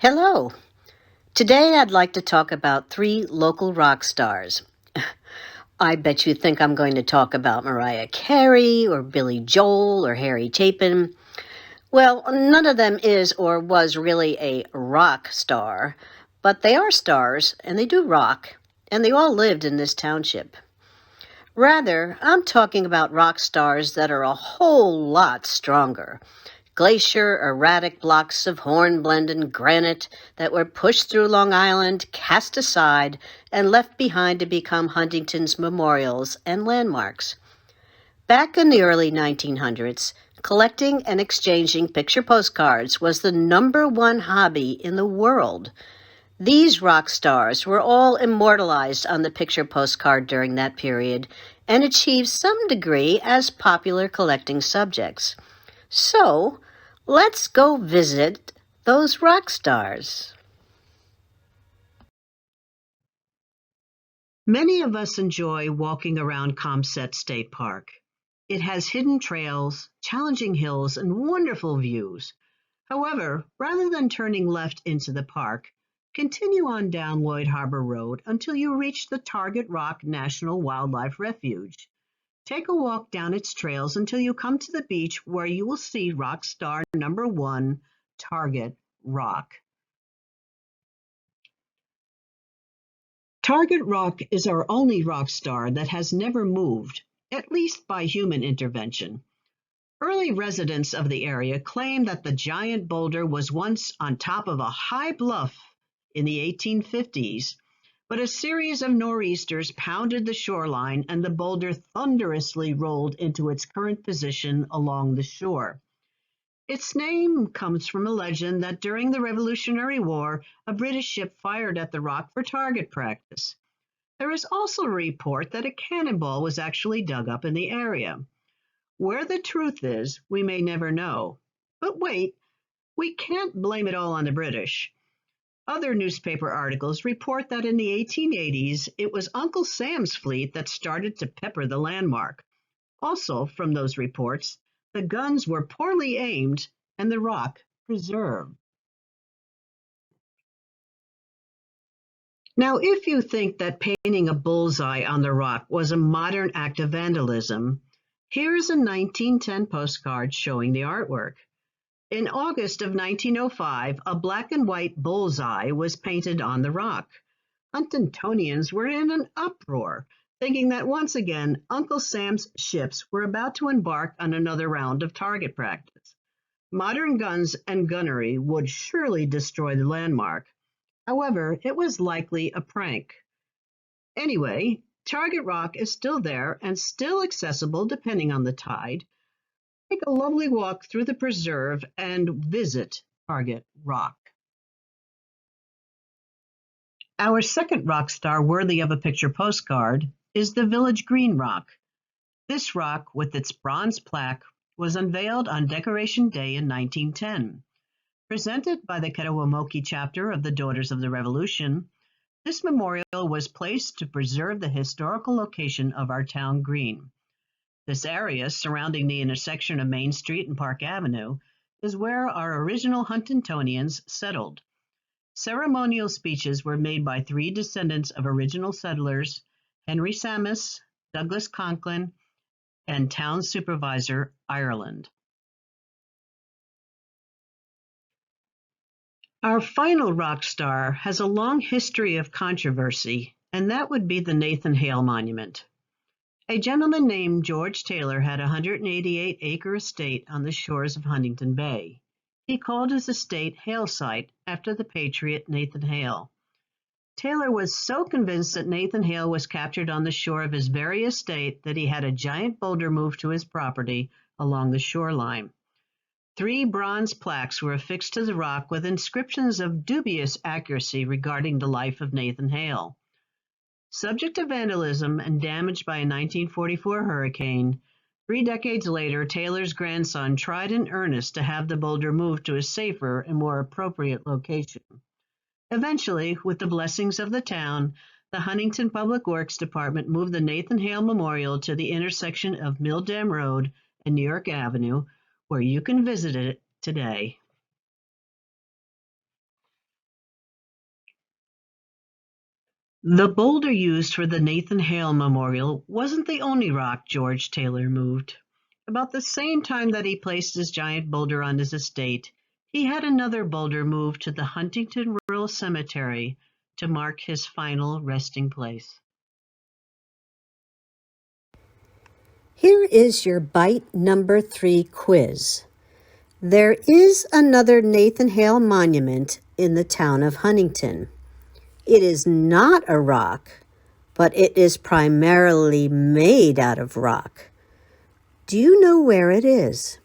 Hello. Today I'd like to talk about three local rock stars. I bet you think I'm going to talk about Mariah Carey or Billy Joel or Harry Chapin. Well, none of them is or was really a rock star, but they are stars and they do rock, and they all lived in this township. Rather, I'm talking about rock stars that are a whole lot stronger. Glacier, erratic blocks of hornblende granite that were pushed through Long Island, cast aside, and left behind to become Huntington's memorials and landmarks. Back in the early 1900s, collecting and exchanging picture postcards was the #1 hobby in the world. These rock stars were all immortalized on the picture postcard during that period and achieved some degree as popular collecting subjects. So, let's go visit those rock stars. Many of us enjoy walking around Comset State Park. It has hidden trails, challenging hills, and wonderful views. However, rather than turning left into the park, continue on down Lloyd Harbor Road until you reach the Target Rock National Wildlife Refuge. Take a walk down its trails until you come to the beach where you will see rock star #1, Target Rock. Target Rock is our only rock star that has never moved, at least by human intervention. Early residents of the area claim that the giant boulder was once on top of a high bluff in the 1850s, but a series of nor'easters pounded the shoreline and the boulder thunderously rolled into its current position along the shore. Its name comes from a legend that during the Revolutionary War, a British ship fired at the rock for target practice. There is also a report that a cannonball was actually dug up in the area. Where the truth is, we may never know. But wait, we can't blame it all on the British. Other newspaper articles report that in the 1880s, it was Uncle Sam's fleet that started to pepper the landmark. Also, from those reports, the guns were poorly aimed and the rock preserved. Now, if you think that painting a bullseye on the rock was a modern act of vandalism, here's a 1910 postcard showing the artwork. In August of 1905, a black and white bullseye was painted on the rock. Huntingtonians were in an uproar, thinking that once again Uncle Sam's ships were about to embark on another round of target practice. Modern guns and gunnery would surely destroy the landmark. However, it was likely a prank. Anyway, Target Rock is still there and still accessible depending on the tide. Take a lovely walk through the preserve and visit Target Rock. Our second rock star worthy of a picture postcard is the Village Green Rock. This rock, with its bronze plaque, was unveiled on Decoration Day in 1910. Presented by the Ketawamoke chapter of the Daughters of the Revolution, this memorial was placed to preserve the historical location of our town green. This area, surrounding the intersection of Main Street and Park Avenue, is where our original Huntingtonians settled. Ceremonial speeches were made by three descendants of original settlers, Henry Sammis, Douglas Conklin, and Town Supervisor Ireland. Our final rock star has a long history of controversy, and that would be the Nathan Hale Monument. A gentleman named George Taylor had a 188-acre estate on the shores of Huntington Bay. He called his estate Hale Site after the patriot Nathan Hale. Taylor was so convinced that Nathan Hale was captured on the shore of his very estate that he had a giant boulder moved to his property along the shoreline. 3 bronze plaques were affixed to the rock with inscriptions of dubious accuracy regarding the life of Nathan Hale. Subject to vandalism and damaged by a 1944 hurricane, 3 decades later, Taylor's grandson tried in earnest to have the boulder moved to a safer and more appropriate location. Eventually, with the blessings of the town, the Huntington Public Works Department moved the Nathan Hale Memorial to the intersection of Mill Dam Road and New York Avenue, where you can visit it today. The boulder used for the Nathan Hale Memorial wasn't the only rock George Taylor moved. About the same time that he placed his giant boulder on his estate, he had another boulder moved to the Huntington Rural Cemetery to mark his final resting place. Here is your bite number 3 quiz. There is another Nathan Hale monument in the town of Huntington. It is not a rock, but it is primarily made out of rock. Do you know where it is?